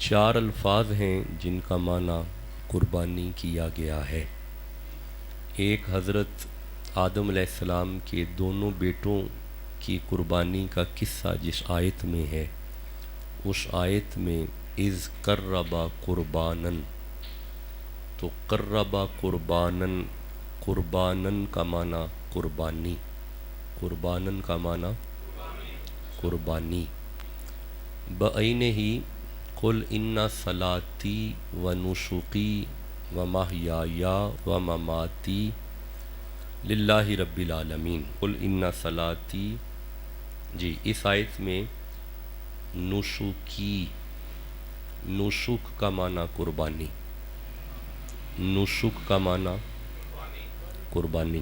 چار الفاظ ہیں جن کا معنی قربانی کیا گیا ہے۔ ایک حضرت آدم علیہ السلام کے دونوں بیٹوں کی قربانی کا قصہ جس آیت میں ہے، اس آیت میں اذ قربا قربانن، تو قربا قربانن، قربانن کا معنی قربانی، قربانن کا معنی قربانی۔ بعین ہی قل ان صلاتی و نسکی و محیایا و مماتی للہ رب العالمین۔ قل ان صلاتی، جی اس آیت میں نسکی، نسک کا معنی قربانی، نسک کا معنی قربانی،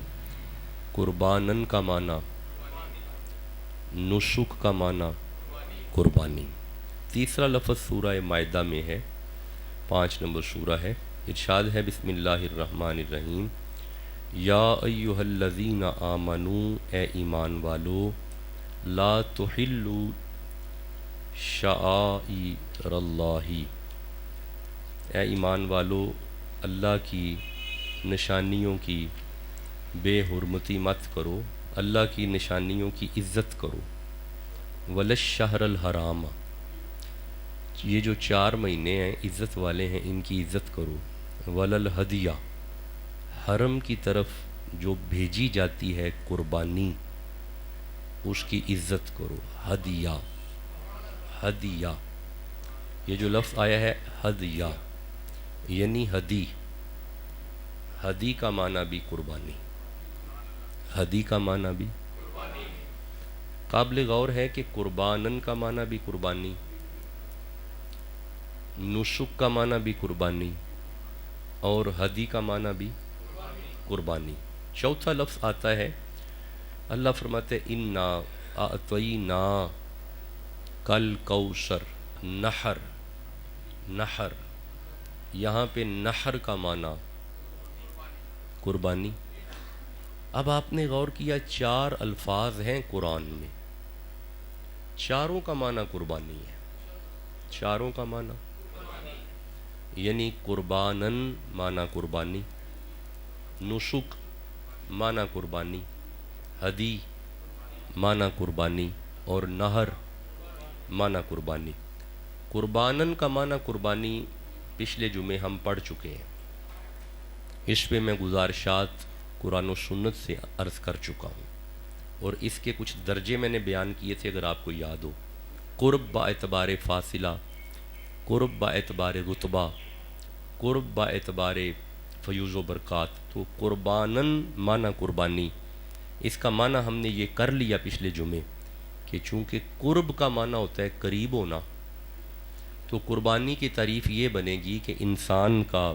قربانن کا معنی، نسک کا معنی قربانی۔ تیسرا لفظ سورہ مائدہ میں ہے، 5 نمبر سورہ ہے، ارشاد ہے بسم اللہ الرحمن الرحیم، یا ایہا الذین آمنو، اے ایمان والو، لا تحلوا شعائر اللہ، اے ایمان والو اللہ کی نشانیوں کی بے حرمتی مت کرو، اللہ کی نشانیوں کی عزت کرو۔ ولا الشہر الحرام، یہ جو 4 مہینے ہیں عزت والے ہیں، ان کی عزت کرو۔ ولا الہدیہ، حرم کی طرف جو بھیجی جاتی ہے قربانی، اس کی عزت کرو۔ ہدیہ، ہدیہ، یہ جو لفظ آیا ہے ہدیہ یعنی ہدی، ہدی کا معنی بھی قربانی، ہدی کا معنی بھی قابل غور ہے کہ قربانن کا معنی بھی قربانی، نسک کا معنی بھی قربانی اور ہدی کا معنی بھی قربانی۔ چوتھا لفظ آتا ہے، اللہ فرماتے انا اعطینا کل کوثر، نحر، نحر، یہاں پہ نحر کا معنی قربانی۔ اب آپ نے غور کیا 4 الفاظ ہیں قرآن میں، چاروں کا معنی قربانی ہے، چاروں کا معنی یعنی قربانن معنی قربانی، نسک معنی قربانی، ہدی معنی قربانی اور نہر معنی قربانی۔ قربانن کا معنی قربانی پچھلے جمعے ہم پڑھ چکے ہیں، اس پہ میں گزارشات قرآن و سنت سے عرض کر چکا ہوں، اور اس کے کچھ درجے میں نے بیان کیے تھے اگر آپ کو یاد ہو۔ قرب با اعتبار فاصلہ، قرب با اعتبار رتبہ، قرب با اعتبار فیوز و برکات، تو قربانن معنی قربانی، اس کا معنی ہم نے یہ کر لیا پچھلے جمعے کہ چونکہ قرب کا معنی ہوتا ہے قریب ہونا، تو قربانی کی تعریف یہ بنے گی کہ انسان کا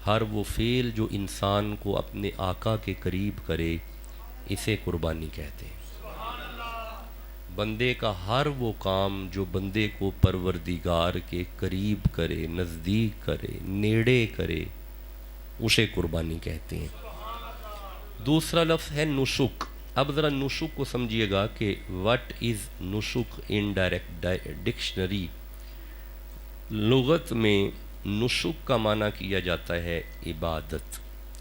ہر وہ فعل جو انسان کو اپنے آقا کے قریب کرے، اسے قربانی کہتے ہیں۔ بندے کا ہر وہ کام جو بندے کو پروردگار کے قریب کرے، نزدیک کرے، نیڑے کرے، اسے قربانی کہتے ہیں۔ دوسرا لفظ ہے نسک۔ اب ذرا نسک کو سمجھیے گا کہ what is نسک ان ڈائریکٹ ڈکشنری۔ لغت میں نسک کا معنی کیا جاتا ہے عبادت،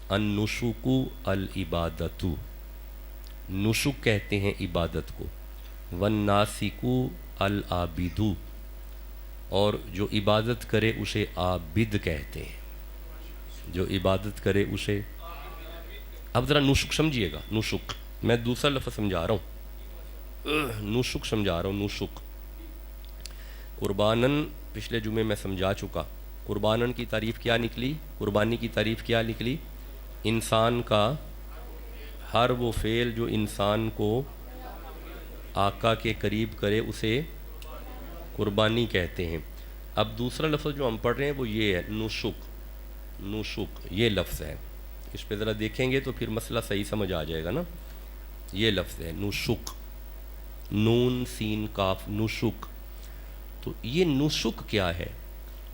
النسک العبادت، نسک کہتے ہیں عبادت کو، والناسک العابد، اور جو عبادت کرے اسے عابد کہتے ہیں، جو عبادت کرے اسے۔ اب ذرا نسک سمجھیے گا، نسک میں دوسرا لفظ سمجھا رہا ہوں، نسک سمجھا رہا ہوں، نسک۔ قربانن پچھلے جمعے میں سمجھا چکا، قربانن کی تعریف کیا نکلی، قربانی کی تعریف کیا نکلی، انسان کا ہر وہ فعل جو انسان کو آقا کے قریب کرے اسے قربانی کہتے ہیں۔ اب دوسرا لفظ جو ہم پڑھ رہے ہیں وہ یہ ہے نسک، نسک یہ لفظ ہے، اس پہ ذرا دیکھیں گے تو پھر مسئلہ صحیح سمجھ آ جائے گا نا۔ یہ لفظ ہے نسک، نون سین کاف، نسک۔ تو یہ نسک کیا ہے؟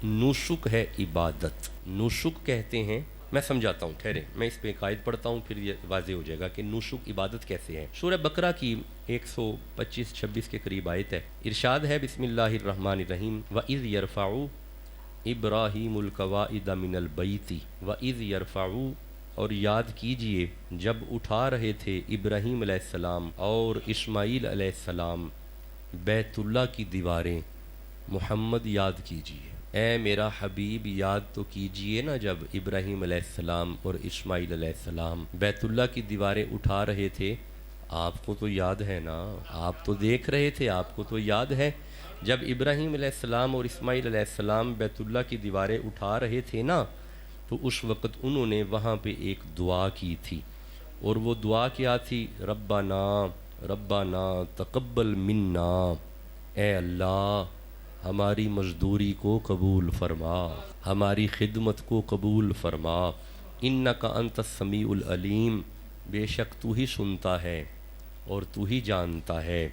نسک ہے عبادت، نسک کہتے ہیں، میں سمجھاتا ہوں، ٹھہرے میں اس پہ ایک آیت پڑھتا ہوں پھر یہ واضح ہو جائے گا کہ نسک عبادت کیسے ہے۔ سورہ بقرہ کی 125-26 کے قریب آیت ہے، ارشاد ہے بسم اللہ الرحمن الرحیم، وَإِذْ يَرْفَعُ ابراہیم القواعد من البیت وَإِذْ يَرْفَعُ، اور یاد کیجئے جب اٹھا رہے تھے ابراہیم علیہ السلام اور اسماعیل علیہ السلام بیت اللہ کی دیواریں۔ محمد یاد کیجئے، اے میرا حبیب یاد تو کیجئے نا، جب ابراہیم علیہ السلام اور اسماعیل علیہ السلام بیت اللہ کی دیواریں اٹھا رہے تھے، آپ کو تو یاد ہے نا، آپ تو دیکھ رہے تھے، آپ کو تو یاد ہے۔ جب ابراہیم علیہ السلام اور اسماعیل علیہ السلام بیت اللہ کی دیواریں اٹھا رہے تھے نا، تو اس وقت انہوں نے وہاں پہ ایک دعا کی تھی، اور وہ دعا کیا تھی؟ ربنا ربنا تقبل منا، اے اللہ ہماری مزدوری کو قبول فرما، ہماری خدمت کو قبول فرما، انک انت السمیع العلیم، بے شک تو ہی سنتا ہے اور تو ہی جانتا ہے۔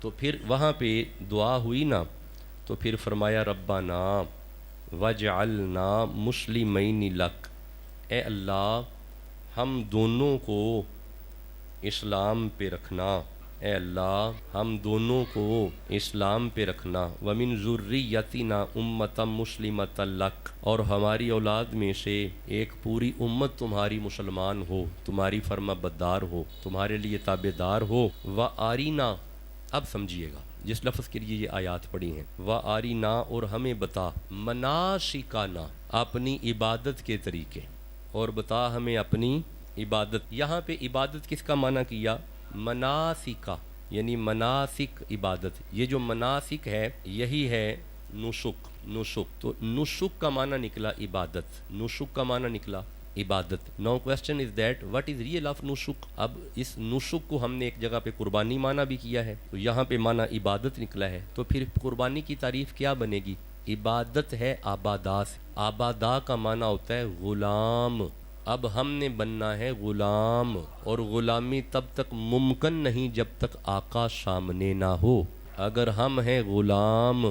تو پھر وہاں پہ دعا ہوئی نا، تو پھر فرمایا ربنا وجعلنا مسلمین لک، اے اللہ ہم دونوں کو اسلام پہ رکھنا، اے اللہ ہم دونوں کو اسلام پہ رکھنا، ومن ذریتنا امتا مسلمتا لک، اور ہماری اولاد میں سے ایک پوری امت تمہاری مسلمان ہو، تمہاری فرما بردار ہو، تمہارے لیے تابعدار ہو، وآرینا، اب سمجھیے گا جس لفظ کے لیے یہ آیات پڑھی ہیں، وآرینا، اور ہمیں بتا، مناسکنا، اپنی عبادت کے طریقے، اور بتا ہمیں اپنی عبادت۔ یہاں پہ عبادت کس کا معنی کیا؟ مناسکا، یعنی مناسک عبادت۔ یہ جو مناسک ہے یہی ہے نسک، نسک تو نسک کا معنی نکلا عبادت، نسک کا معنی نکلا عبادت۔ No question is that what is real of نسک؟ اب اس نسک کو ہم نے ایک جگہ پہ قربانی معنی بھی کیا ہے، تو یہاں پہ معنی عبادت نکلا ہے، تو پھر قربانی کی تعریف کیا بنے گی؟ عبادت ہے آبادا سے، آبادا کا معنی ہوتا ہے غلام۔ اب ہم نے بننا ہے غلام، اور غلامی تب تک ممکن نہیں جب تک آقا سامنے نہ ہو۔ اگر ہم ہیں غلام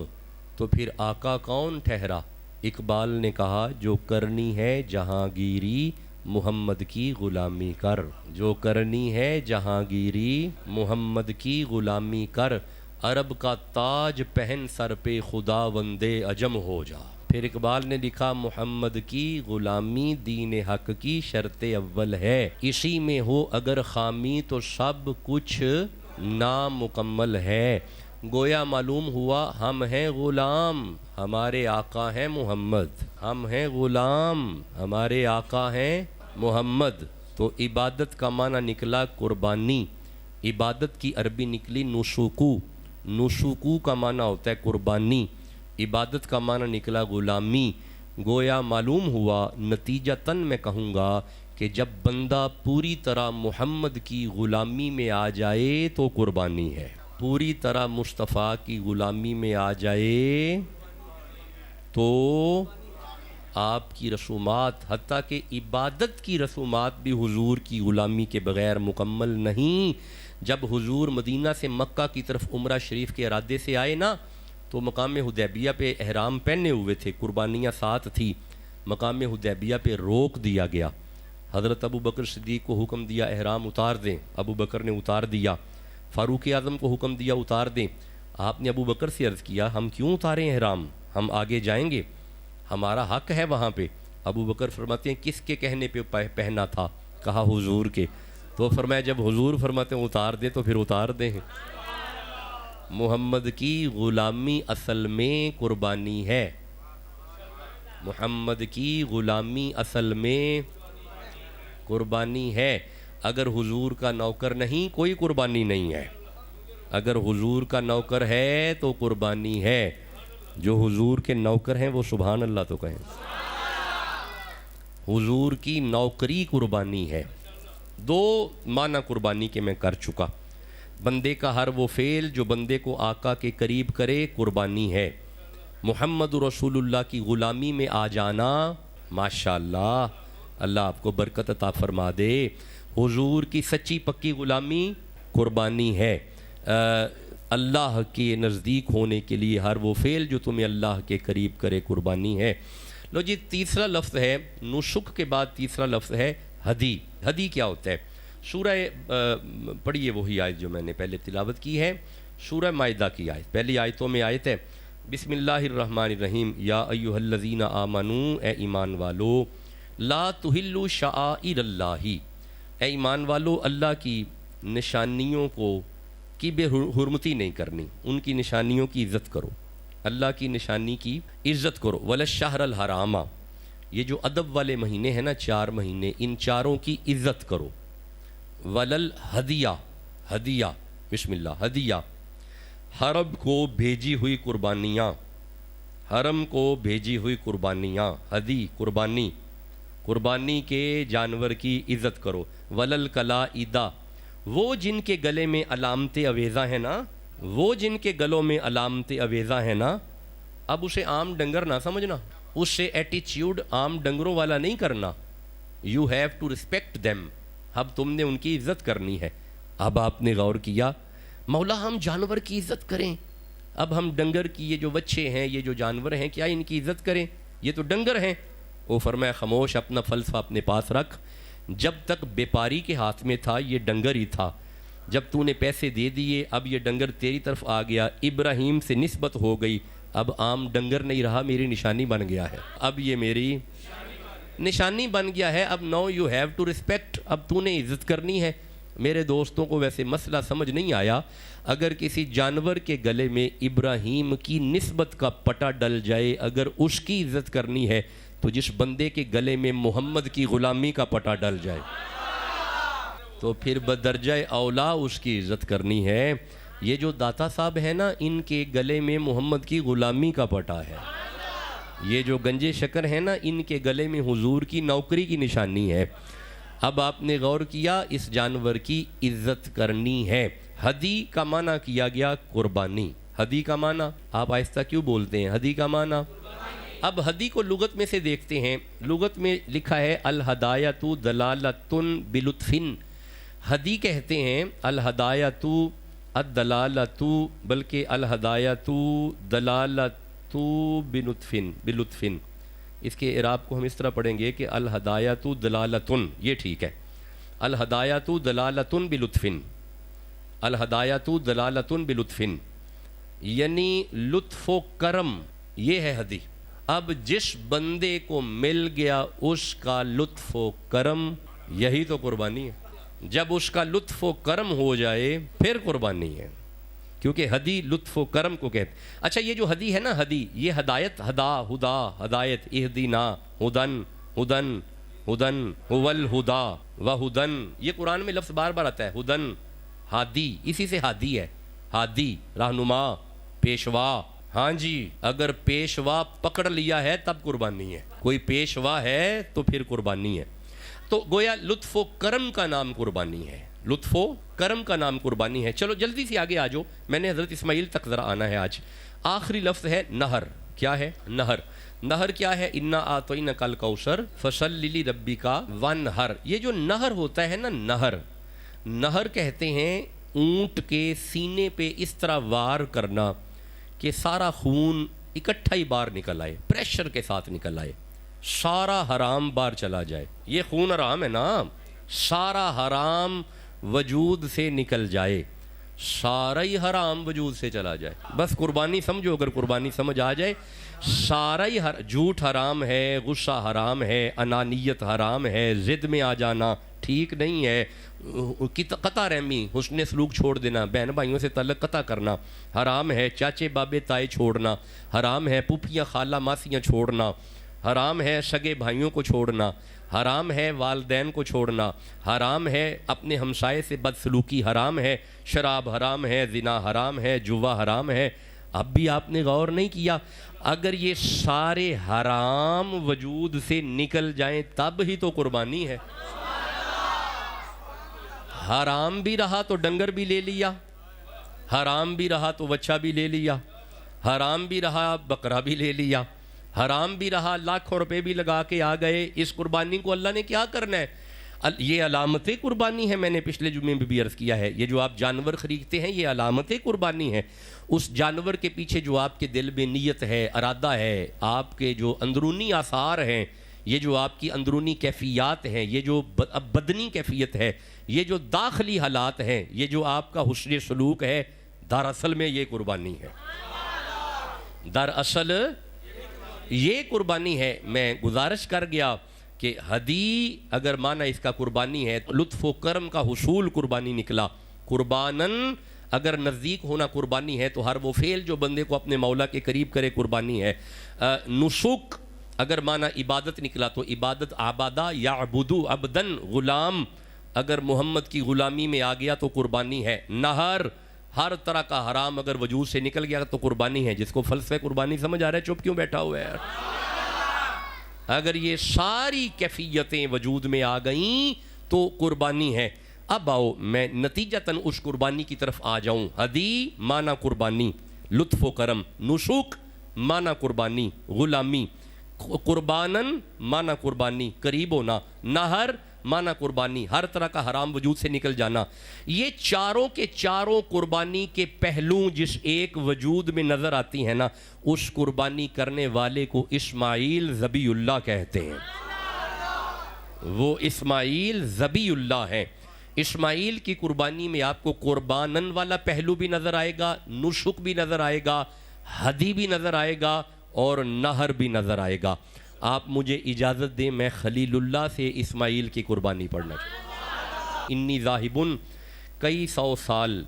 تو پھر آقا کون ٹھہرا؟ اقبال نے کہا جو کرنی ہے جہانگیری محمد کی غلامی کر، جو کرنی ہے جہانگیری محمد کی غلامی کر، عرب کا تاج پہن سر پہ خدا وندے عجم ہو جا۔ پھر اقبال نے لکھا محمد کی غلامی دین حق کی شرط اول ہے، اسی میں ہو اگر خامی تو سب کچھ نامکمل ہے۔ گویا معلوم ہوا ہم ہیں غلام، ہمارے آقا ہیں محمد، ہم ہیں غلام، ہمارے آقا ہیں محمد۔ تو عبادت کا معنی نکلا قربانی، عبادت کی عربی نکلی نسوکو، نسوکو کا معنی ہوتا ہے قربانی، عبادت کا معنی نکلا غلامی۔ گویا معلوم ہوا نتیجتاً میں کہوں گا کہ جب بندہ پوری طرح محمد کی غلامی میں آ جائے تو قربانی ہے، پوری طرح مصطفیٰ کی غلامی میں آ جائے تو آپ کی رسومات، حتیٰ کہ عبادت کی رسومات بھی حضور کی غلامی کے بغیر مکمل نہیں۔ جب حضور مدینہ سے مکہ کی طرف عمرہ شریف کے ارادے سے آئے نا، تو مقام حدیبیہ پہ احرام پہنے ہوئے تھے، قربانیاں ساتھ تھی، مقام حدیبیہ پہ روک دیا گیا۔ حضرت ابو بکر صدیق کو حکم دیا احرام اتار دیں، ابو بکر نے اتار دیا۔ فاروق اعظم کو حکم دیا اتار دیں۔ آپ نے ابو بکر سے عرض کیا ہم کیوں اتاریں احرام، ہم آگے جائیں گے، ہمارا حق ہے وہاں پہ۔ ابو بکر فرماتے ہیں کس کے کہنے پہ پہنا تھا؟ کہا حضور کے۔ تو فرمایا جب حضور فرماتے ہیں اتار دیں تو پھر اتار دیں۔ محمد کی غلامی اصل میں قربانی ہے، محمد کی غلامی اصل میں قربانی ہے۔ اگر حضور کا نوکر نہیں کوئی قربانی نہیں ہے، اگر حضور کا نوکر ہے تو قربانی ہے۔ جو حضور کے نوکر ہیں وہ سبحان اللہ تو کہیں۔ حضور کی نوکری قربانی ہے۔ دو معنی قربانی کے میں کر چکا۔ بندے کا ہر وہ فعل جو بندے کو آقا کے قریب کرے قربانی ہے۔ محمد رسول اللہ کی غلامی میں آ جانا، ماشاءاللہ، اللہ آپ کو برکت عطا فرما دے۔ حضور کی سچی پکی غلامی قربانی ہے۔ اللہ کے نزدیک ہونے کے لیے ہر وہ فعل جو تمہیں اللہ کے قریب کرے قربانی ہے۔ لو جی، تیسرا لفظ ہے نسک کے بعد تیسرا لفظ ہے ہدی۔ ہدی کیا ہوتا ہے؟ سورہ پڑھیے وہی آیت جو میں نے پہلے تلاوت کی ہے، سورہ مائدہ کی آیت، پہلی آیتوں میں آیت ہے بسم اللہ الرحمن الرحیم، یا ایہا الذین آمنوا، اے ایمان والو، لا تحلوا شعائر اللہ، اے ایمان والو اللہ کی نشانیوں کی بے حرمتی نہیں کرنی، ان کی نشانیوں کی عزت کرو، اللہ کی نشانی کی عزت کرو۔ ولا الشہر الحرام، یہ جو ادب والے مہینے ہیں نا 4 مہینے، ان چاروں کی عزت کرو۔ ولا الہدیہ، ہدیہ، بسم اللہ، ہدیہ، حرم کو بھیجی ہوئی قربانیاں، حرم کو بھیجی ہوئی قربانیاں، ہدی قربانی، قربانی کے جانور کی عزت کرو۔ ولا القلائد، وہ جن کے گلے میں علامت عویزہ ہیں نا، وہ جن کے گلوں میں علامت عویزہ ہیں نا، اب اسے عام ڈنگر نہ سمجھنا، اس سے ایٹیچیوڈ عام ڈنگروں والا نہیں کرنا۔ You have to respect them, اب تم نے ان کی عزت کرنی ہے۔ اب آپ نے غور کیا مولا ہم جانور کی عزت کریں، اب ہم ڈنگر کی یہ جو بچے ہیں، یہ جو جانور ہیں، کیا ان کی عزت کریں؟ یہ تو ڈنگر ہیں۔ وہ فرمایا خاموش، اپنا فلسفہ اپنے پاس رکھ، جب تک بیپاری کے ہاتھ میں تھا یہ ڈنگر ہی تھا، جب تو نے پیسے دے دیے اب یہ ڈنگر تیری طرف آ گیا، ابراہیم سے نسبت ہو گئی، اب عام ڈنگر نہیں رہا، میری نشانی بن گیا ہے، اب یہ میری نشانی بن گیا ہے، اب نو یو ہیو ٹو رسپیکٹ، اب تو نے عزت کرنی ہے۔ میرے دوستوں کو ویسے مسئلہ سمجھ نہیں آیا، اگر کسی جانور کے گلے میں ابراہیم کی نسبت کا پٹا ڈل جائے، اگر اس کی عزت کرنی ہے تو جس بندے کے گلے میں محمد کی غلامی کا پٹا ڈل جائے تو پھر بدرجہ اولا اس کی عزت کرنی ہے۔ یہ جو داتا صاحب ہے نا، ان کے گلے میں محمد کی غلامی کا پٹا ہے، یہ جو گنجے شکر ہے نا، ان کے گلے میں حضور کی نوکری کی نشانی ہے۔ اب آپ نے غور کیا، اس جانور کی عزت کرنی ہے۔ ہدی کا معنی کیا گیا قربانی، ہدی کا معنی آپ آہستہ کیوں بولتے ہیں؟ ہدی کا معنی، اب ہدی کو لغت میں سے دیکھتے ہیں، لغت میں لکھا ہے الہدایۃ دلالۃ بلطف، ہدی کہتے ہیں الہدایۃ الدلالۃ، بلکہ الہدایۃ دلالۃ بلطف، اس کے اعراب کو ہم اس طرح پڑھیں گے کہ الہدایۃ دلالتن، یہ ٹھیک ہے، الہدایۃ دلالتن بلطفن، الہدایۃ دلالتن بلطفن، یعنی لطف و کرم، یہ ہے ہدی۔ اب جس بندے کو مل گیا اس کا لطف و کرم، یہی تو قربانی ہے۔ جب اس کا لطف و کرم ہو جائے پھر قربانی ہے، کیونکہ ہدی لطف و کرم کو کہتے۔ اچھا یہ جو ہدی ہے نا، ہدی یہ ہدایت، ہدا، ہدا، ہدایت، اہدینا، ہدن، ہدن، ہدن، هو الہدا وہدن، یہ قرآن میں لفظ بار بار آتا ہے، ہدن، ہادی، اسی سے ہادی ہے، ہادی رہنما، پیشوا۔ ہاں جی، اگر پیشوا پکڑ لیا ہے تب قربانی ہے، کوئی پیشوا ہے تو پھر قربانی ہے۔ تو گویا لطف و کرم کا نام قربانی ہے، لطف و کرم کا نام قربانی ہے۔ چلو جلدی سے آگے آجو، میں نے حضرت اسماعیل تک ذرا آنا ہے آج۔ آخری لفظ ہے نہر، کیا ہے؟ نہر۔ نہر کیا ہے؟ انا اعطینک الکوثر فصلی لربک وانحر۔ یہ جو نہر ہوتا ہے نا، نہر، نہر کہتے ہیں اونٹ کے سینے پہ اس طرح وار کرنا کہ سارا خون اکٹھا ہی باہر نکل آئے، پریشر کے ساتھ نکل آئے، سارا حرام باہر چلا جائے۔ یہ خون حرام ہے نا، سارا حرام وجود سے نکل جائے، سارا ہی حرام وجود سے چلا جائے۔ بس قربانی سمجھو، اگر قربانی سمجھ آ جائے، سارا ہی جھوٹ حرام ہے، غصہ حرام ہے، انانیت حرام ہے، ضد میں آ جانا ٹھیک نہیں ہے، قطع رحمی، حسن سلوک چھوڑ دینا، بہن بھائیوں سے تعلق قطع کرنا حرام ہے، چاچے بابے تائے چھوڑنا حرام ہے، پھوپھیاں خالہ ماسیاں چھوڑنا حرام ہے، سگے بھائیوں کو چھوڑنا حرام ہے، والدین کو چھوڑنا حرام ہے، اپنے ہمسائے سے بدسلوکی حرام ہے، شراب حرام ہے، زنا حرام ہے، جوا حرام ہے۔ اب بھی آپ نے غور نہیں کیا، اگر یہ سارے حرام وجود سے نکل جائیں تب ہی تو قربانی ہے۔ حرام بھی رہا تو ڈنگر بھی لے لیا، حرام بھی رہا تو بچہ بھی لے لیا، حرام بھی رہا بکرا بھی لے لیا، حرام بھی رہا لاکھوں روپے بھی لگا کے آ گئے۔ اس قربانی کو اللہ نے کیا کرنا ہے؟ یہ علامت قربانی ہے، میں نے پچھلے جمعے میں بھی عرض کیا ہے، یہ جو آپ جانور خریدتے ہیں یہ علامت قربانی ہے۔ اس جانور کے پیچھے جو آپ کے دل میں نیت ہے، ارادہ ہے، آپ کے جو اندرونی آثار ہیں، یہ جو آپ کی اندرونی کیفیات ہیں، یہ جو بدنی کیفیت ہے، یہ جو داخلی حالات ہیں، یہ جو آپ کا حسن سلوک ہے، دراصل میں یہ قربانی ہے۔ دراصل یہ قربانی ہے. میں گزارش کر گیا کہ ہدی اگر معنی اس کا قربانی ہے، لطف و کرم کا حصول قربانی نکلا. قربانن اگر نزدیک ہونا قربانی ہے تو ہر وہ فعل جو بندے کو اپنے مولا کے قریب کرے قربانی ہے. نسک اگر معنی عبادت نکلا تو عبادت عبادہ یعبدو عبدن غلام اگر محمد کی غلامی میں آ گیا تو قربانی ہے. نہر ہر طرح کا حرام اگر وجود سے نکل گیا تو قربانی ہے. جس کو فلسفہ قربانی سمجھ آ رہا ہے چپ کیوں بیٹھا ہوا ہے؟ اگر یہ ساری کیفیتیں وجود میں آ گئیں تو قربانی ہے. اب آؤ میں نتیجتاً اس قربانی کی طرف آ جاؤں. ہدی معنی قربانی، لطف و کرم. نسک معنی قربانی، غلامی. قربانن معنی قربانی، قریب ہونا. نہر معنی قربانی، ہر طرح کا حرام وجود سے نکل جانا. یہ چاروں کے چاروں قربانی کے پہلو جس ایک وجود میں نظر آتی ہیں نا، اس قربانی کرنے والے کو اسماعیل ذبیح اللہ کہتے ہیں. وہ اسماعیل ذبیح اللہ ہیں. اسماعیل کی قربانی میں آپ کو قربانن والا پہلو بھی نظر آئے گا، نسک بھی نظر آئے گا، ہدی بھی نظر آئے گا اور نہر بھی نظر آئے گا. آپ مجھے اجازت دیں میں خلیل اللہ سے اسماعیل کی قربانی پڑھنا چاہتا ہوں. انی ذاہبن کئی سو سال.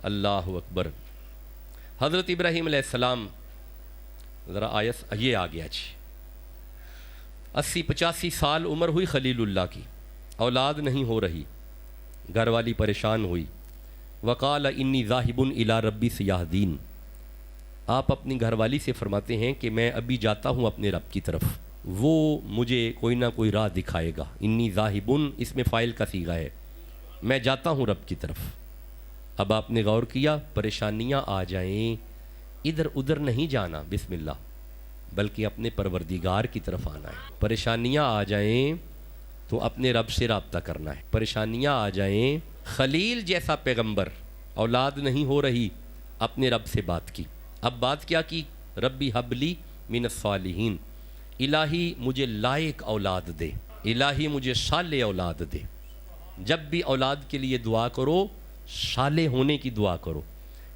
اللہ اکبر. حضرت ابراہیم علیہ السلام ذرا آیت یہ آ گیا جی. 80-85 سال عمر ہوئی خلیل اللہ کی، اولاد نہیں ہو رہی، گھر والی پریشان ہوئی. وقال انی ذاہبن الی ربی سیہدین. آپ اپنی گھر والی سے فرماتے ہیں کہ میں ابھی جاتا ہوں اپنے رب کی طرف، وہ مجھے کوئی نہ کوئی راہ دکھائے گا. انی ذاہبن اس میں فاعل کا صیغہ ہے، میں جاتا ہوں رب کی طرف. اب آپ نے غور کیا پریشانیاں آ جائیں ادھر ادھر نہیں جانا بسم اللہ، بلکہ اپنے پروردگار کی طرف آنا ہے. پریشانیاں آ جائیں تو اپنے رب سے رابطہ کرنا ہے. پریشانیاں آ جائیں، خلیل جیسا پیغمبر، اولاد نہیں ہو رہی، اپنے رب سے بات کی. اب بات کیا کی؟ ربی حبلی من الصالحین، الہی مجھے لائق اولاد دے، الہی مجھے صالح اولاد دے. جب بھی اولاد کے لیے دعا کرو صالح ہونے کی دعا کرو،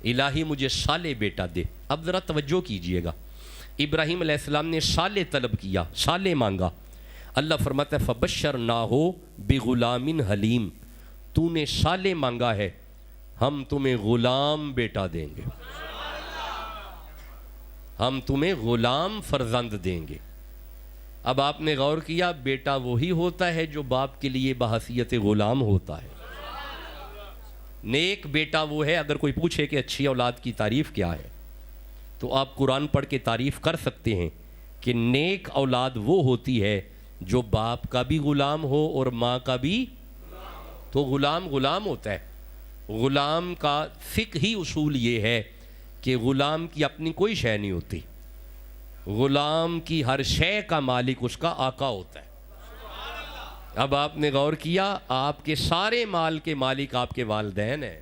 الہی مجھے صالح بیٹا دے. اب ذرا توجہ کیجئے گا، ابراہیم علیہ السلام نے صالح طلب کیا، صالح مانگا. اللہ فرماتا ہے فبشرناہ بغلام حلیم. تو نے صالح مانگا ہے، ہم تمہیں غلام بیٹا دیں گے، ہم تمہیں غلام فرزند دیں گے. اب آپ نے غور کیا بیٹا وہی ہوتا ہے جو باپ کے لیے بحیثیت غلام ہوتا ہے. نیک بیٹا وہ ہے. اگر کوئی پوچھے کہ اچھی اولاد کی تعریف کیا ہے تو آپ قرآن پڑھ کے تعریف کر سکتے ہیں کہ نیک اولاد وہ ہوتی ہے جو باپ کا بھی غلام ہو اور ماں کا بھی. تو غلام غلام ہوتا ہے. غلام کا فقہی اصول یہ ہے کہ غلام کی اپنی کوئی شے نہیں ہوتی، غلام کی ہر شے کا مالک اس کا آقا ہوتا ہے. اب آپ نے غور کیا آپ کے سارے مال کے مالک آپ کے والدین ہیں.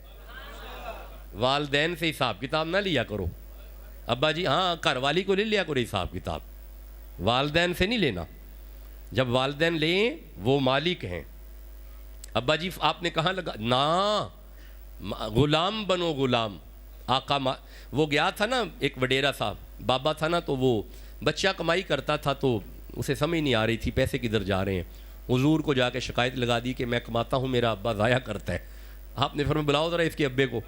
والدین سے حساب کتاب نہ لیا کرو. ابا جی ہاں گھر والی کو لے لیا کرو حساب کتاب، والدین سے نہیں لینا. جب والدین لیں وہ مالک ہیں. ابا جی آپ نے کہاں لگا نا، غلام بنو غلام. آقا وہ گیا تھا نا ایک وڈیرا صاحب بابا تھا نا، تو وہ بچہ کمائی کرتا تھا تو اسے سمجھ نہیں آ رہی تھی پیسے کدھر جا رہے ہیں. حضور کو جا کے شکایت لگا دی کہ میں کماتا ہوں میرا ابا ضائع کرتا ہے. آپ نے فرمایا بلاؤ ذرا اس کے ابے کو.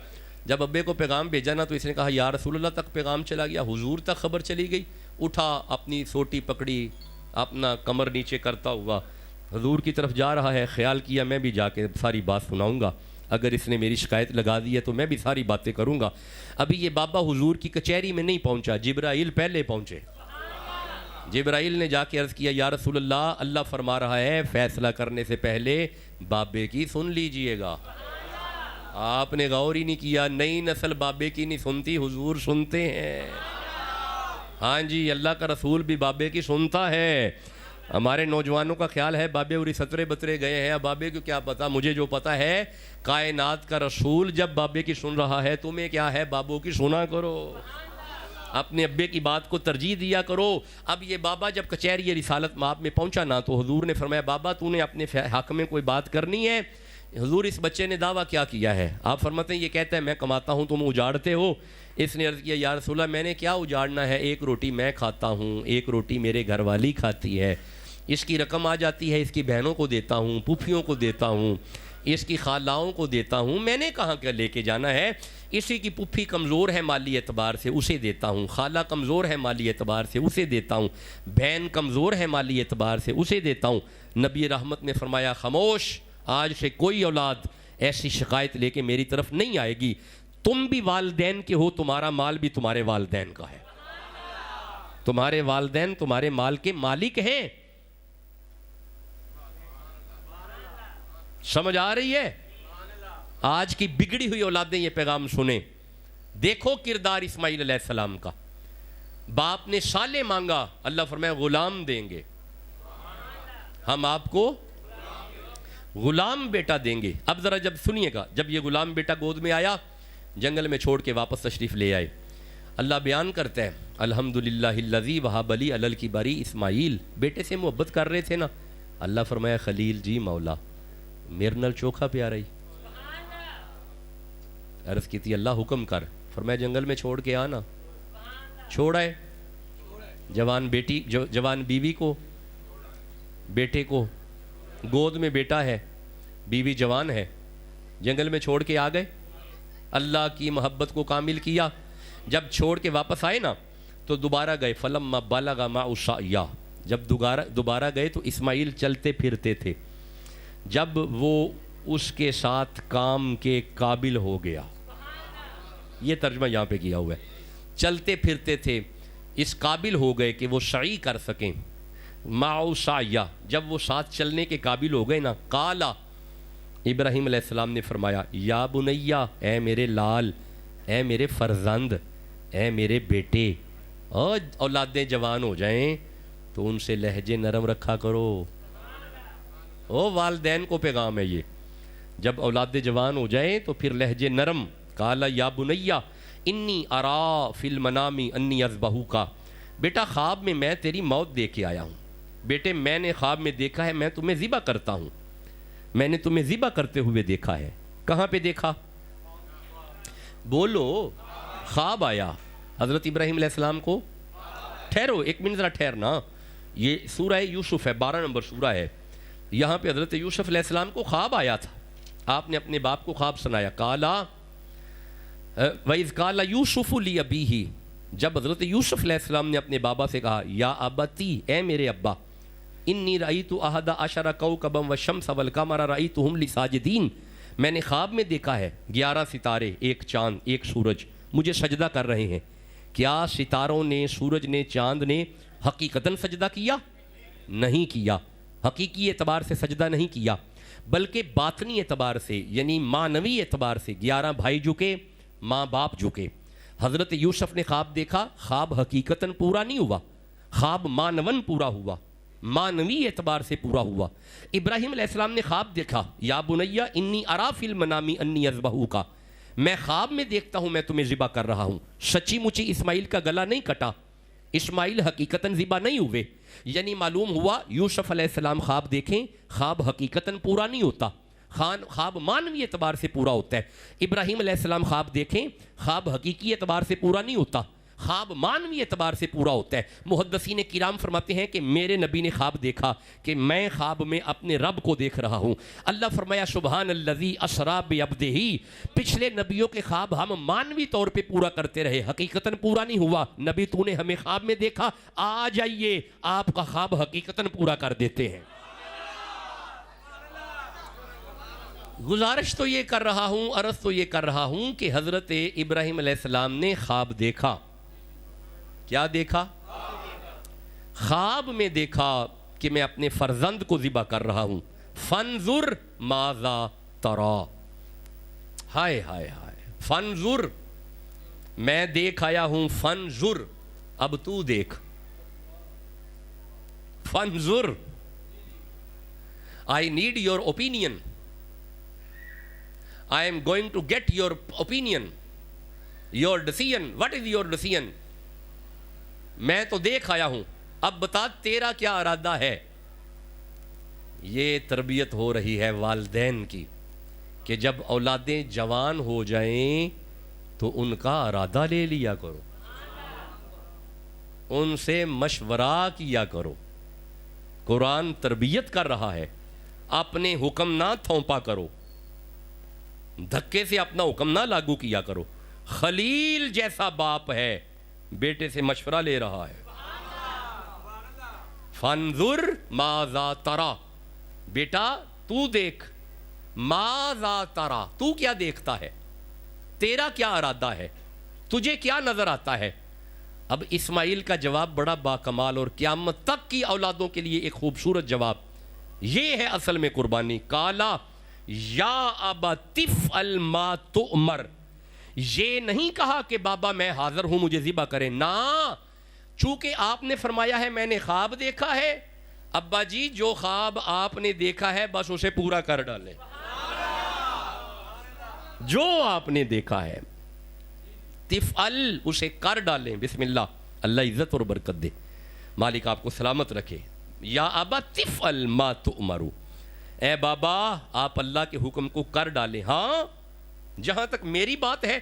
جب ابے کو پیغام بھیجا نا تو اس نے کہا یا رسول اللہ تک پیغام چلا گیا، حضور تک خبر چلی گئی. اٹھا اپنی سوٹی پکڑی، اپنا کمر نیچے کرتا ہوا حضور کی طرف جا رہا ہے. خیال کیا میں بھی جا کے ساری بات سناؤں گا، اگر اس نے میری شکایت لگا دی ہے تو میں بھی ساری باتیں کروں گا. ابھی یہ بابا حضور کی کچہری میں نہیں پہنچا، جبرائیل پہلے پہنچے. جبرائیل نے جا کے عرض کیا یا رسول اللہ، اللہ فرما رہا ہے فیصلہ کرنے سے پہلے بابے کی سن لیجئے گا. آپ نے غور ہی نہیں کیا، نئی نسل بابے کی نہیں سنتی، حضور سنتے ہیں. ہاں جی اللہ کا رسول بھی بابے کی سنتا ہے. ہمارے نوجوانوں کا خیال ہے بابے اوری سترے بترے گئے ہیں، اب بابے کو کیا پتا. مجھے جو پتا ہے کائنات کا رسول جب بابے کی سن رہا ہے تمہیں کیا ہے، بابوں کی سنا کرو، اپنے ابے کی بات کو ترجیح دیا کرو. اب یہ بابا جب کچہری رسالت مآب میں پہنچا نا تو حضور نے فرمایا بابا تو نے اپنے حق میں کوئی بات کرنی ہے، حضور اس بچے نے دعویٰ کیا کیا ہے؟ آپ فرماتے ہیں یہ کہتا ہے میں کماتا ہوں تم اجاڑتے ہو۔ اس نے عرض کیا یا رسول اللہ میں نے کیا اجاڑنا ہے، ایک روٹی میں کھاتا ہوں، ایک روٹی میرے گھر والی کھاتی ہے، اس کی رقم آ جاتی ہے، اس کی بہنوں کو دیتا ہوں، پھوپھیوں کو دیتا ہوں، اس کی خالاؤں کو دیتا ہوں، میں نے کہاں کیا لے کے جانا ہے؟ اسی کی پھوپھی کمزور ہے مالی اعتبار سے، اسے دیتا ہوں، خالہ کمزور ہے مالی اعتبار سے، اسے دیتا ہوں، بہن کمزور ہے مالی اعتبار سے، اسے دیتا ہوں۔ نبی رحمت نے فرمایا خاموش، آج سے کوئی اولاد ایسی شکایت لے کے میری طرف نہیں آئے گی، تم بھی والدین کے ہو، تمہارا مال بھی تمہارے والدین کا ہے، تمہارے والدین تمہارے مال کے مالک ہیں۔ سمجھ آ رہی ہے؟ آج کی بگڑی ہوئی اولادیں یہ پیغام سنیں۔ دیکھو کردار اسماعیل علیہ السلام کا، باپ نے سالے مانگا، اللہ فرمایا غلام دیں گے، ہم آپ کو غلام بیٹا دیں گے۔ اب ذرا جب سنیے گا، جب یہ غلام بیٹا گود میں آیا، جنگل میں چھوڑ کے واپس تشریف لے آئے، اللہ بیان کرتا ہے الحمدللہ الذی وہب لی علی الکبر اسماعیل، بیٹے سے محبت کر رہے تھے نا، اللہ فرمایا خلیل جی مولا میرے نال چوکھا پیارا ہی۔ عرض کی تھی اللہ حکم کر، فرمایا جنگل میں چھوڑ کے آنا، چھوڑ آئے، جوان بیٹی جوان بیوی کو، بیٹے کو، گود میں بیٹا ہے، بیوی جوان ہے، جنگل میں چھوڑ کے آ گئے، اللہ کی محبت کو کامل کیا۔ جب چھوڑ کے واپس آئے نا تو دوبارہ گئے، فلما بلغ معہ السعی، جب دوبارہ گئے تو اسماعیل چلتے پھرتے تھے، جب وہ اس کے ساتھ کام کے قابل ہو گیا، یہ ترجمہ یہاں پہ کیا ہوا ہے، چلتے پھرتے تھے، اس قابل ہو گئے کہ وہ سعی کر سکیں، معہ سعی، جب وہ ساتھ چلنے کے قابل ہو گئے نا، قالا، ابراہیم علیہ السلام نے فرمایا یا بنیا، اے میرے لال، اے میرے فرزند، اے میرے بیٹے، اور اولادیں جوان ہو جائیں تو ان سے لہجے نرم رکھا کرو۔ او والدین کو پیغام ہے یہ، جب اولادیں جوان ہو جائیں تو پھر لہجے نرم۔ قالا یا بنیا انی ارا فی المنام انی اذبحک، بیٹا خواب میں میں تیری موت دے کے آیا ہوں، بیٹے میں نے خواب میں دیکھا ہے میں تمہیں ذبح کرتا ہوں، میں نے تمہیں ذبح کرتے ہوئے دیکھا ہے۔ کہاں پہ دیکھا؟ بولو، خواب آیا حضرت ابراہیم علیہ السلام کو۔ ٹھہرو ایک منٹ ذرا ٹھہرنا، یہ سورہ یوسف ہے، 12 نمبر سورہ ہے، یہاں پہ حضرت یوسف علیہ السلام کو خواب آیا تھا، آپ نے اپنے باپ کو خواب سنایا۔ قالا وَإِذْ قَالَ يُوسُفُ لِأَبِيهِ، جب حضرت یوسف علیہ السلام نے اپنے بابا سے کہا یا ابتی، اے میرے ابا، انی رأیت احد عشر کوکبا والشمس والقمر رأیتہم لی ساجدین، میں نے خواب میں دیکھا ہے 11 ستارے، ایک چاند، ایک سورج مجھے سجدہ کر رہے ہیں۔ کیا ستاروں نے، سورج نے، چاند نے حقیقتاً سجدہ کیا؟ نہیں کیا، حقیقی اعتبار سے سجدہ نہیں کیا، بلکہ باطنی اعتبار سے، یعنی معنوی اعتبار سے 11 بھائی جھکے، ماں باپ جھکے۔ حضرت یوسف نے خواب دیکھا، خواب حقیقتاً پورا نہیں ہوا، خواب معنون پورا ہوا، معنوی اعتبار سے پورا ہوا۔ ابراہیم علیہ السلام نے خواب دیکھا یا بنیا انی ارا فی المنام انی اذبحک، میں خواب میں دیکھتا ہوں میں تمہیں ذبح کر رہا ہوں۔ سچی مچی اسماعیل کا گلا نہیں کٹا، اسماعیل حقیقتاً ذبح نہیں ہوئے، یعنی معلوم ہوا یوسف علیہ السلام خواب دیکھیں، خواب حقیقتاً پورا نہیں ہوتا، خواب معنوی اعتبار سے پورا ہوتا ہے۔ ابراہیم علیہ السلام خواب دیکھیں، خواب حقیقی اعتبار سے پورا نہیں ہوتا، خواب معنوی اعتبار سے پورا ہوتا ہے۔ محدثین کرام فرماتے ہیں کہ میرے نبی نے خواب دیکھا کہ میں خواب میں اپنے رب کو دیکھ رہا ہوں۔ اللہ فرمایا سبحان الذی اسریٰ بعبدہ، پچھلے نبیوں کے خواب ہم معنوی طور پہ پورا کرتے رہے، حقیقتاً پورا نہیں ہوا۔ نبی تو نے ہمیں خواب میں دیکھا، آ جائیے آپ کا خواب حقیقتاً پورا کر دیتے ہیں۔ گزارش تو یہ کر رہا ہوں، عرض تو یہ کر رہا ہوں کہ حضرت ابراہیم علیہ السلام نے خواب دیکھا۔ کیا دیکھا؟ خواب میں دیکھا کہ میں اپنے فرزند کو ذبح کر رہا ہوں۔ فانظر ماذا ترا، ہائے ہائے ہائے، فانظر میں دیکھ آیا ہوں، فانظر اب تو دیکھ، فانظر I need your opinion, I am going to get your opinion, your decision, what is your decision؟ میں تو دیکھ آیا ہوں، اب بتا تیرا کیا ارادہ ہے۔ یہ تربیت ہو رہی ہے والدین کی، کہ جب اولادیں جوان ہو جائیں تو ان کا ارادہ لے لیا کرو، ان سے مشورہ کیا کرو۔ قرآن تربیت کر رہا ہے، اپنے حکم نہ تھوپا کرو، دھکے سے اپنا حکم نہ لاگو کیا کرو۔ خلیل جیسا باپ ہے، بیٹے سے مشورہ لے رہا ہے۔ فانظر ماذا ترى، بیٹا تو دیکھ، ماذا ترى، تو کیا دیکھتا ہے، تیرا کیا ارادہ ہے، تجھے کیا نظر آتا ہے۔ اب اسماعیل کا جواب بڑا باکمال اور قیامت تک کی اولادوں کے لیے ایک خوبصورت جواب، یہ ہے اصل میں قربانی۔ کالا یا ابت افعل ما تؤمر، یہ نہیں کہا کہ بابا میں حاضر ہوں مجھے ذبح کریں، نہ، چونکہ آپ نے فرمایا ہے میں نے خواب دیکھا ہے، ابا جی جو خواب آپ نے دیکھا ہے بس اسے پورا کر ڈالیں، جو آپ نے دیکھا ہے تفعل اسے کر ڈالیں۔ بسم اللہ، اللہ عزت اور برکت دے، مالک آپ کو سلامت رکھے۔ یا ابا تفعل ما تؤمر، اے بابا آپ اللہ کے حکم کو کر ڈالیں، ہاں جہاں تک میری بات ہے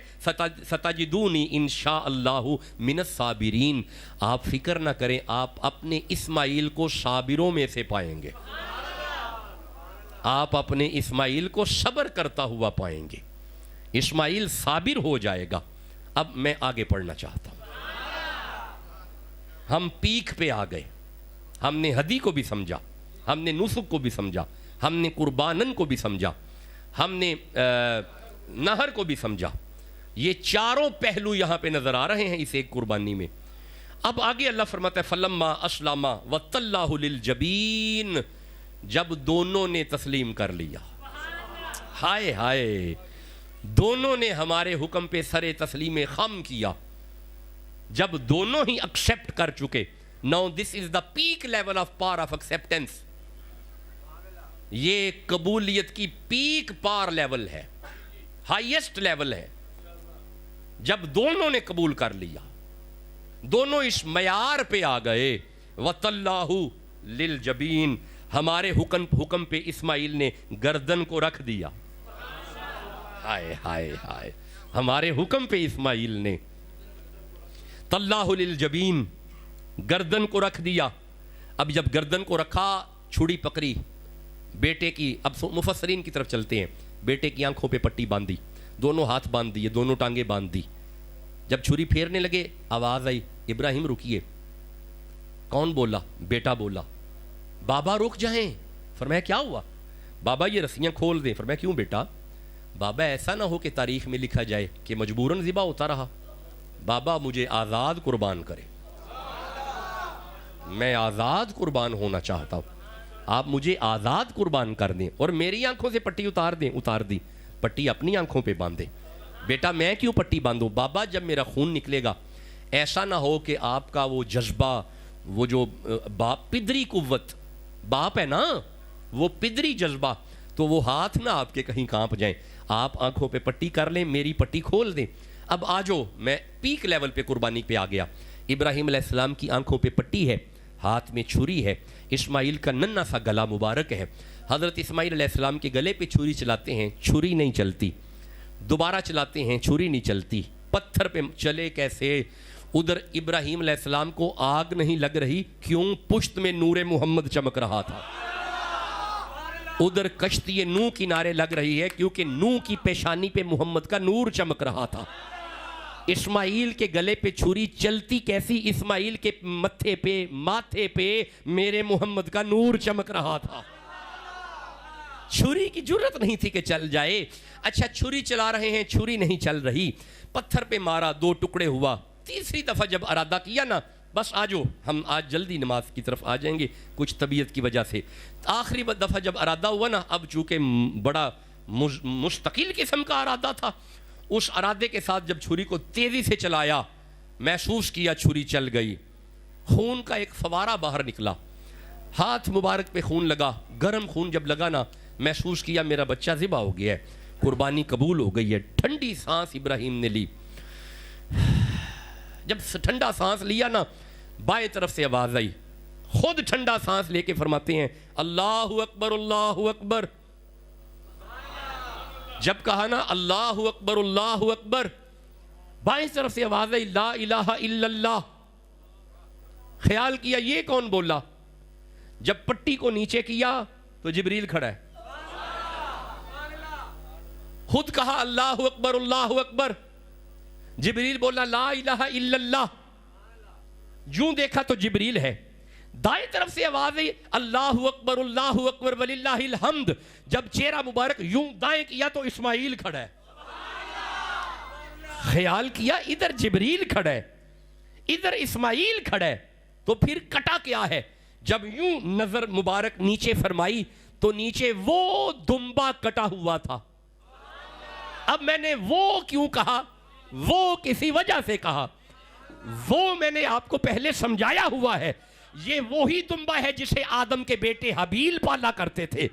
ستجدونی انشاءاللہ من الصابرین، آپ فکر نہ کریں، آپ اپنے اسماعیل کو صابروں میں سے پائیں گے، آپ اپنے اسماعیل کو صبر کرتا ہوا پائیں گے، اسماعیل صابر ہو جائے گا۔ اب میں آگے پڑھنا چاہتا ہوں، ہم پیک پہ آ گئے، ہم نے ہدی کو بھی سمجھا، ہم نے نسک کو بھی سمجھا، ہم نے قربانن کو بھی سمجھا، ہم نے نہر کو بھی سمجھا۔ یہ چاروں پہلو یہاں پہ نظر آ رہے ہیں اس ایک قربانی میں۔ اب آگے اللہ فرماتا ہے فلما اسلما وتلہ للجبین، جب دونوں نے تسلیم کر لیا، ہائے ہائے، دونوں نے ہمارے حکم پہ سر تسلیم خم کیا، جب دونوں ہی ایکسیپٹ کر چکے۔ Now this is the peak level of power of acceptance, یہ قبولیت کی پیک پار لیول ہے، ہائیسٹ لیول ہے، جب دونوں نے قبول کر لیا، دونوں اس معیار پہ آ گئے۔ وَطَلَّهُ لِلْجَبِينَ، ہمارے حکم پہ اسماعیل نے گردن کو رکھ دیا، ہائے ہائے ہائے، ہمارے حکم پہ اسماعیل نے طَلَّهُ لِلْجَبِينَ، گردن کو رکھ دیا۔ اب جب گردن کو رکھا، چھڑی پکڑی، بیٹے کی، اب مفسرین کی طرف چلتے ہیں، بیٹے کی آنکھوں پہ پٹی باندھی، دونوں ہاتھ باندھ دیے، دونوں ٹانگیں باندھ دی۔ جب چھری پھیرنے لگے آواز آئی ابراہیم رکیے۔ کون بولا؟ بیٹا بولا۔ بابا رک جائیں۔ فرمایا کیا ہوا؟ بابا یہ رسیاں کھول دیں۔ فرمایا کیوں بیٹا؟ بابا ایسا نہ ہو کہ تاریخ میں لکھا جائے کہ مجبوراً ذبح ہوتا رہا، بابا مجھے آزاد قربان کرے، میں آزاد قربان ہونا چاہتا ہوں، آپ مجھے آزاد قربان کر دیں اور میری آنکھوں سے پٹی اتار دیں۔ اتار دی، پٹی اپنی آنکھوں پہ باندھے۔ بیٹا میں کیوں پٹی باندھوں؟ بابا جب میرا خون نکلے گا ایسا نہ ہو کہ آپ کا وہ جذبہ، وہ جو پدری قوت، باپ ہے نا وہ پدری جذبہ، تو وہ ہاتھ نہ آپ کے کہیں کانپ جائیں، آپ آنکھوں پہ پٹی کر لیں، میری پٹی کھول دیں۔ اب آجو، میں پیک لیول پہ قربانی پہ آ گیا۔ ابراہیم علیہ السلام کی آنکھوں پہ پٹی ہے، ہاتھ میں چھری ہے، اسماعیل کا ننھا سا گلا مبارک ہے۔ حضرت اسماعیل علیہ السلام کے گلے پہ چھری چلاتے ہیں، چھری نہیں چلتی، دوبارہ چلاتے ہیں، چھری نہیں چلتی، پتھر پہ چلے کیسے؟ ادھر ابراہیم علیہ السلام کو آگ نہیں لگ رہی، کیوں؟ پشت میں نور محمد چمک رہا تھا۔ ادھر کشتی نوح کنارے لگ رہی ہے کیونکہ نوح کی پیشانی پہ محمد کا نور چمک رہا تھا۔ اسماعیل کے گلے پہ چھری چلتی کیسی؟ اسماعیل کے ماتھے پہ میرے محمد کا نور چمک رہا تھا۔ چھری کی جرت نہیں تھی کہ چل جائے۔ اچھا چھری چلا رہے ہیں، چھری نہیں چل رہی، پتھر پہ مارا، دو ٹکڑے ہوا۔ تیسری دفعہ جب ارادہ کیا نا، بس آجو، ہم آج جلدی نماز کی طرف آ جائیں گے کچھ طبیعت کی وجہ سے۔ آخری دفعہ جب ارادہ ہوا نا، اب چونکہ بڑا مستقل قسم کا ارادہ تھا، اس ارادے کے ساتھ جب چھری کو تیزی سے چلایا، محسوس کیا چھری چل گئی، خون کا ایک فوارہ باہر نکلا، ہاتھ مبارک پہ خون لگا، گرم خون جب لگا نا، محسوس کیا میرا بچہ ذبح ہو گیا ہے، قربانی قبول ہو گئی ہے۔ ٹھنڈی سانس ابراہیم نے لی۔ جب ٹھنڈا سانس لیا نا، بائیں طرف سے آواز آئی، خود ٹھنڈا سانس لے کے فرماتے ہیں اللہ اکبر اللہ اکبر۔ جب کہا نا اللہ اکبر، بائیں طرف سے آواز ہے لا الہ الا اللہ، خیال کیا یہ کون بولا؟ جب پٹی کو نیچے کیا تو جبریل کھڑا ہے، خود کہا اللہ اکبر، جبریل بولا لا الہ الا اللہ، جوں دیکھا تو جبریل ہے۔ دائیں طرف سے آواز ہے اللہ اکبر وللہ الحمد، جب چہرہ مبارک یوں دائیں کیا تو اسماعیل کھڑا ہے، خیال کیا ادھر جبریل کھڑا ہے ادھر اسماعیل کھڑا ہے، تو پھر کٹا کیا ہے؟ جب یوں نظر مبارک نیچے فرمائی تو نیچے وہ دمبا کٹا ہوا تھا۔ اب میں نے وہ کیوں کہا؟ وہ کسی وجہ سے کہا، وہ میں نے آپ کو پہلے سمجھایا ہوا ہے، یہ وہی دمبا ہے جسے آدم کے بیٹے حابیل پالا کرتے تھے،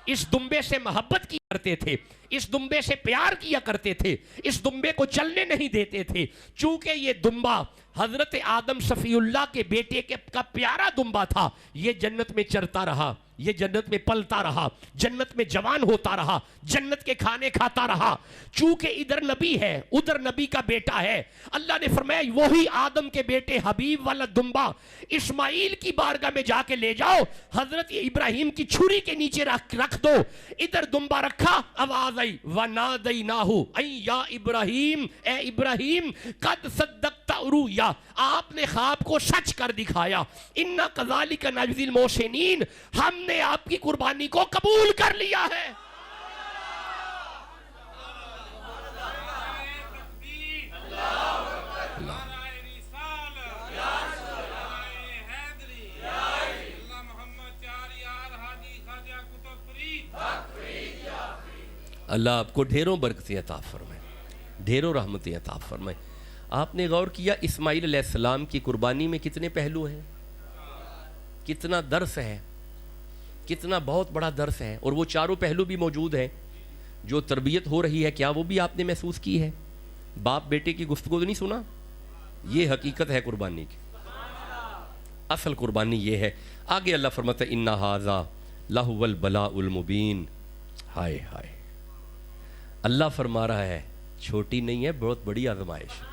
اس دمبے سے محبت کی کرتے تھے، اس دمبے سے پیار کیا کرتے تھے، اس دمبے کو چلنے نہیں دیتے تھے۔ چونکہ یہ دمبا حضرت آدم صفی اللہ کے بیٹے کا پیارا دمبا تھا، یہ جنت میں چرتا رہا، یہ جنت میں پلتا رہا، جنت میں جوان ہوتا رہا، جنت کے کھانے کھاتا رہا۔ چونکہ ادھر نبی ہے ادھر نبی کا بیٹا ہے، اللہ نے فرمایا وہی آدم کے بیٹے حبیب والا دمبا اسماعیل کی بارگاہ میں جا کے لے جاؤ، حضرت ابراہیم کی چھری کے نیچے رکھ دو۔ ادھر دمبا رکھا، آواز آئی وَنَادَيْنَاهُ اَيْ يَا ابراہیم، اے ابراہیم قَدْ صَدَّقْتَ رُؤْيَا، آپ نے خواب کو سچ کر دکھایا، اِنَّا كَذَلِكَ نَجْزِي الْمُحْسِنِينَ، ہم نے آپ کی قربانی کو قبول کر لیا ہے۔ اللہ آپ کو ڈھیروں برکتیں عطا فرمائے، ڈھیروں رحمتیں عطا فرمائے۔ آپ نے غور کیا اسماعیل علیہ السلام کی قربانی میں کتنے پہلو ہیں، کتنا درس ہے، کتنا بہت بڑا درس ہے، اور وہ چاروں پہلو بھی موجود ہیں۔ جو تربیت ہو رہی ہے کیا وہ بھی آپ نے محسوس کی ہے؟ باپ بیٹے کی گفتگو تو نہیں سنا؟ یہ حقیقت ہے قربانی کی، اصل قربانی یہ ہے۔ آگے اللہ فرماتا ہے اِنَّ هَذَا لَهُوَ الْبَلَاءُ الْمُبِينُ، ہائے ہائے، اللہ فرما رہا ہے چھوٹی نہیں ہے، بہت بڑی آزمائش ہے،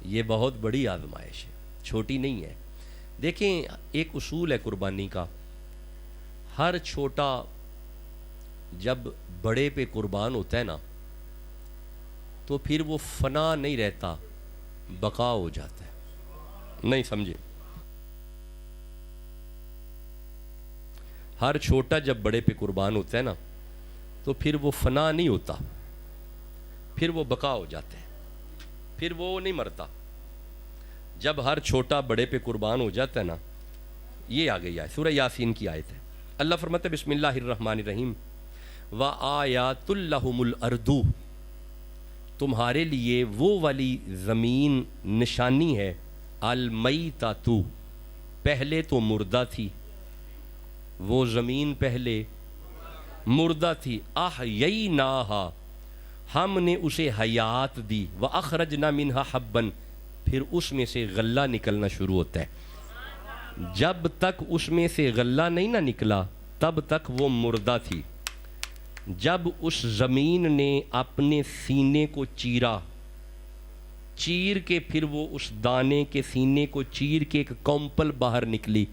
یہ بہت بڑی آزمائش ہے، چھوٹی نہیں ہے۔ دیکھیں ایک اصول ہے قربانی کا، ہر چھوٹا جب بڑے پہ قربان ہوتا ہے نا تو پھر وہ فنا نہیں رہتا، بقا ہو جاتا ہے۔ نہیں سمجھے؟ ہر چھوٹا جب بڑے پہ قربان ہوتا ہے نا تو پھر وہ فنا نہیں ہوتا، پھر وہ بقا ہو جاتا ہے، پھر وہ نہیں مرتا۔ جب ہر چھوٹا بڑے پہ قربان ہو جاتا ہے نا، یہ آ گئی ہے سورہ یاسین کی آیت ہے۔ اللہ فرماتا ہے بسم اللہ الرحمن الرحیم وَآیَاتُ لَهُمُ الْأَرْضُ، تمہارے لیے وہ والی زمین نشانی ہے، الْمَيْتَةُ، پہلے تو مردہ تھی، وہ زمین پہلے مردہ تھی، احییناہا، ہم نے اسے حیات دی، وَأَخْرَجْنَا مِنْهَا حَبًّا، پھر اس میں سے غلہ نکلنا شروع ہوتا ہے۔ جب تک اس میں سے غلہ نہیں نہ نکلا تب تک وہ مردہ تھی۔ جب اس زمین نے اپنے سینے کو چیرا، چیر کے پھر وہ اس دانے کے سینے کو چیر کے ایک کمپل باہر نکلی،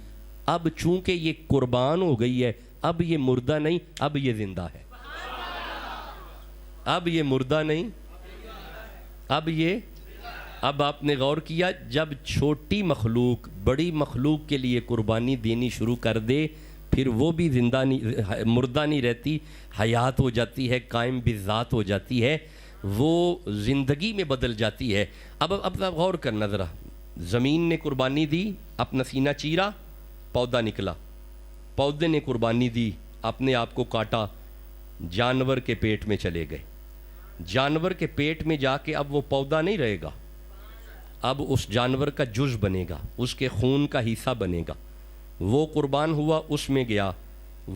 اب چونکہ یہ قربان ہو گئی ہے، اب یہ مردہ نہیں، اب یہ زندہ ہے۔ اب یہ مردہ نہیں، اب آپ نے غور کیا جب چھوٹی مخلوق بڑی مخلوق کے لیے قربانی دینی شروع کر دے پھر وہ بھی زندہ نہیں، مردہ نہیں رہتی، حیات ہو جاتی ہے، قائم بذات ہو جاتی ہے، وہ زندگی میں بدل جاتی ہے۔ اب غور کرنا ذرا، زمین نے قربانی دی، اپنا سینہ چیرا، پودا نکلا، پودے نے قربانی دی، اپنے آپ کو کاٹا، جانور کے پیٹ میں چلے گئے، جانور کے پیٹ میں جا کے اب وہ پودا نہیں رہے گا، اب اس جانور کا جز بنے گا، اس کے خون کا حصہ بنے گا، وہ قربان ہوا اس میں گیا،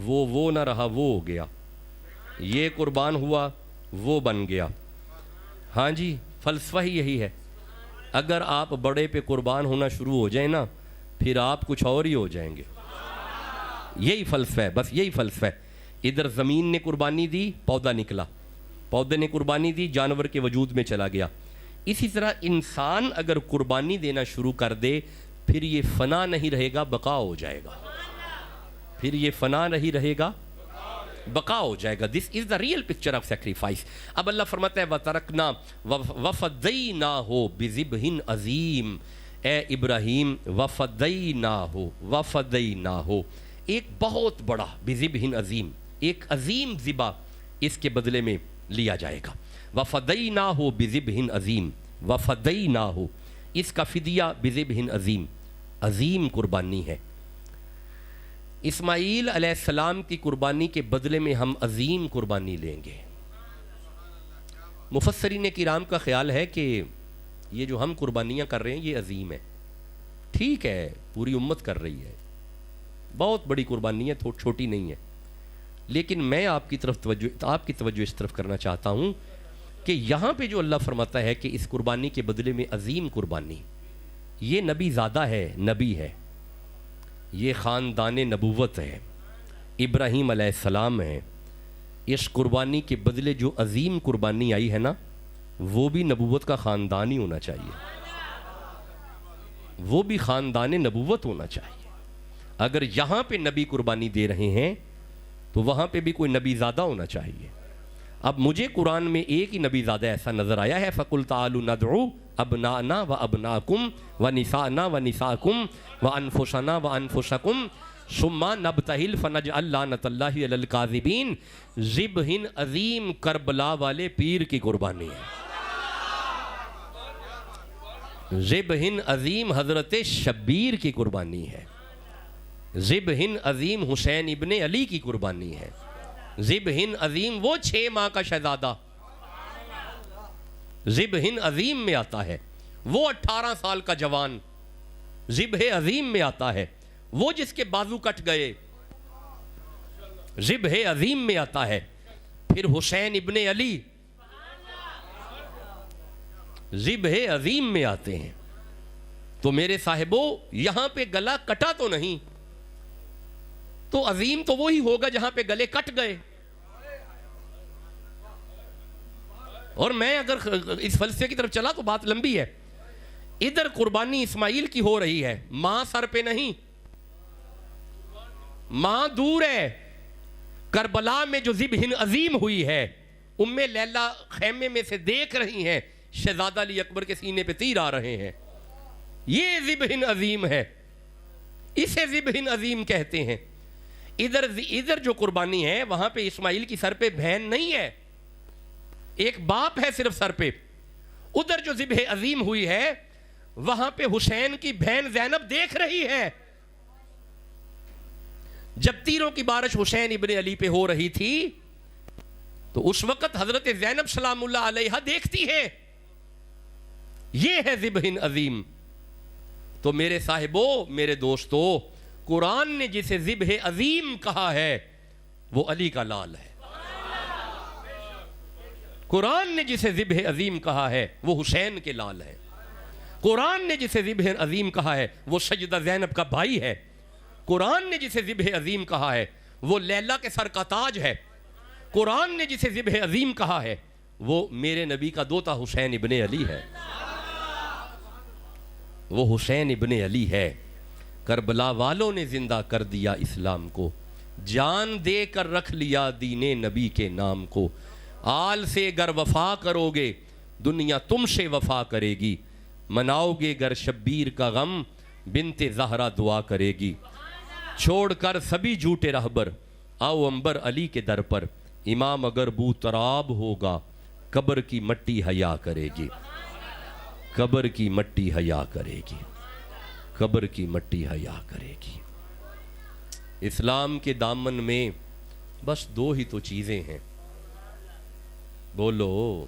وہ نہ رہا، وہ ہو گیا، یہ قربان ہوا وہ بن گیا۔ ہاں جی، فلسفہ ہی یہی ہے، اگر آپ بڑے پہ قربان ہونا شروع ہو جائیں نا پھر آپ کچھ اور ہی ہو جائیں گے۔ یہی فلسفہ ہے، بس یہی فلسفہ ہے ادھر زمین نے قربانی دی، پودا نکلا، پودے نے قربانی دی، جانور کے وجود میں چلا گیا۔ اسی طرح انسان اگر قربانی دینا شروع کر دے پھر یہ فنا نہیں رہے گا، بقا ہو جائے گا، پھر یہ فنا نہیں رہے گا، بقا ہو جائے گا۔ This is the real picture of sacrifice. اب اللہ فرماتا ہے وَتَرَكْنَا وَفَدَّيْنَاهُ بِذِبْحٍ عَظِيمٍ، اے ابراہیم وَفَدَّيْنَاهُ، ایک بہت بڑا، بِذِبْحٍ عظیم، ایک عظیم ذبح اس کے بدلے میں لیا جائے گا۔ وَفَدَّيْنَاهُ بِذِبْحٍ عَظِيمٍ، وَفَدَّيْنَاهُ، اس کا فدیہ بِذِبْحٍ عظیم، عظیم قربانی ہے۔ اسماعیل علیہ السلام کی قربانی کے بدلے میں ہم عظیم قربانی لیں گے۔ مفسرین کرام کا خیال ہے کہ یہ جو ہم قربانیاں کر رہے ہیں یہ عظیم ہے، ٹھیک ہے پوری امت کر رہی ہے، بہت بڑی قربانی ہے، چھوٹی نہیں ہے، لیکن میں آپ کی توجہ اس طرف کرنا چاہتا ہوں کہ یہاں پہ جو اللہ فرماتا ہے کہ اس قربانی کے بدلے میں عظیم قربانی، یہ نبی زادہ ہے، نبی ہے، یہ خاندان نبوت ہے، ابراہیم علیہ السلام ہے۔ اس قربانی کے بدلے جو عظیم قربانی آئی ہے نا، وہ بھی نبوت کا خاندان ہی ہونا چاہیے، وہ بھی خاندان نبوت ہونا چاہیے۔ اگر یہاں پہ نبی قربانی دے رہے ہیں تو وہاں پہ بھی کوئی نبی زادہ ہونا چاہیے۔ اب مجھے قرآن میں ایک ہی نبی زادہ ایسا نظر آیا ہے، فَقُلْ تَعَالُوا نَدْعُوا أَبْنَاءَنَا وَأَبْنَاءَكُمْ وَنِسَاءَنَا وَنِسَاءَكُمْ وَأَنفُسَنَا وَأَنفُسَكُمْ ثُمَّ نَبْتَهِلْ فَنَجْعَلْ لَعْنَةَ اللَّهِ عَلَى الْكَاذِبِينَ۔ ذبح عظیم کربلا والے پیر کی قربانی ہے، ذبح عظیم حضرت شبیر کی قربانی ہے، ذبح عظیم حسین ابن علی کی قربانی ہے، ذبح عظیم وہ 6 ماہ کا شہزادہ ذبح عظیم میں آتا ہے، وہ 18 سال کا جوان ذبح عظیم میں آتا ہے، وہ جس کے بازو کٹ گئے ذبح عظیم میں آتا ہے، پھر حسین ابن علی ذبح عظیم میں آتے ہیں۔ تو میرے صاحبو یہاں پہ گلا کٹا تو نہیں، تو عظیم تو وہی ہوگا جہاں پہ گلے کٹ گئے۔ اور میں اگر اس فلسفے کی طرف چلا تو بات لمبی ہے۔ ادھر قربانی اسماعیل کی ہو رہی ہے، ماں سر پہ نہیں، ماں دور ہے۔ کربلا میں جو ذبح عظیم ہوئی ہے، ام لیلہ خیمے میں سے دیکھ رہی ہیں شہزادہ علی اکبر کے سینے پہ تیر آ رہے ہیں، یہ ذبح عظیم ہے، اسے ذبح عظیم کہتے ہیں۔ ادھر جو قربانی ہے وہاں پہ اسماعیل کی سر پہ بہن نہیں ہے، ایک باپ ہے صرف سر پہ۔ ادھر جو ذبح عظیم ہوئی ہے وہاں پہ حسین کی بہن زینب دیکھ رہی ہے۔ جب تیروں کی بارش حسین ابن علی پہ ہو رہی تھی تو اس وقت حضرت زینب سلام اللہ علیہا دیکھتی ہے، یہ ہے ذبح عظیم۔ تو میرے صاحبو، میرے دوستو، قرآن نے جسے ذبح عظیم کہا ہے وہ علی کا لال ہے، قرآن نے جسے ذبح عظیم کہا ہے وہ حسین کے لال ہے، قرآن نے جسے ذبح عظیم کہا ہے وہ سیدہ زینب کا بھائی ہے، قرآن نے جسے ذبح عظیم کہا ہے وہ لیلہ کے سر کا تاج ہے، قرآن نے جسے ذبح عظیم کہا ہے وہ میرے نبی کا دوتا حسین ابن علی ہے، وہ حسین ابن علی ہے۔ کربلا والوں نے زندہ کر دیا اسلام کو، جان دے کر رکھ لیا دین نبی کے نام کو، آل سے گر وفا کرو گے دنیا تم سے وفا کرے گی، مناؤ گے گر شبیر کا غم بنت زہرا دعا کرے گی، چھوڑ کر سبھی جھوٹے رہبر آؤ انبر علی کے در پر، امام اگر بو تراب ہوگا قبر کی مٹی حیا کرے گی، قبر کی مٹی حیا کرے گی، قبر کی مٹی حیا کرے گی۔ اسلام کے دامن میں بس 2 ہی تو چیزیں ہیں، بولو،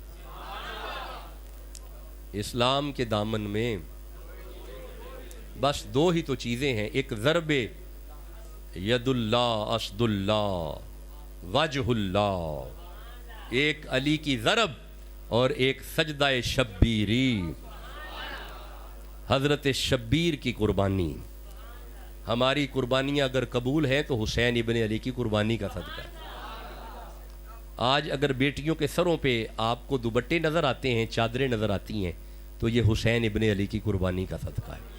اسلام کے دامن میں بس 2 ہی تو چیزیں ہیں، ایک ضرب ید اللہ اسد اللہ وجہ اللہ، ایک علی کی ضرب اور ایک سجدہ شبیری، حضرت شبیر کی قربانی۔ ہماری قربانیاں اگر قبول ہیں تو حسین ابن علی کی قربانی کا صدقہ ہے۔ آج اگر بیٹیوں کے سروں پہ آپ کو دوپٹے نظر آتے ہیں، چادریں نظر آتی ہیں، تو یہ حسین ابن علی کی قربانی کا صدقہ ہے۔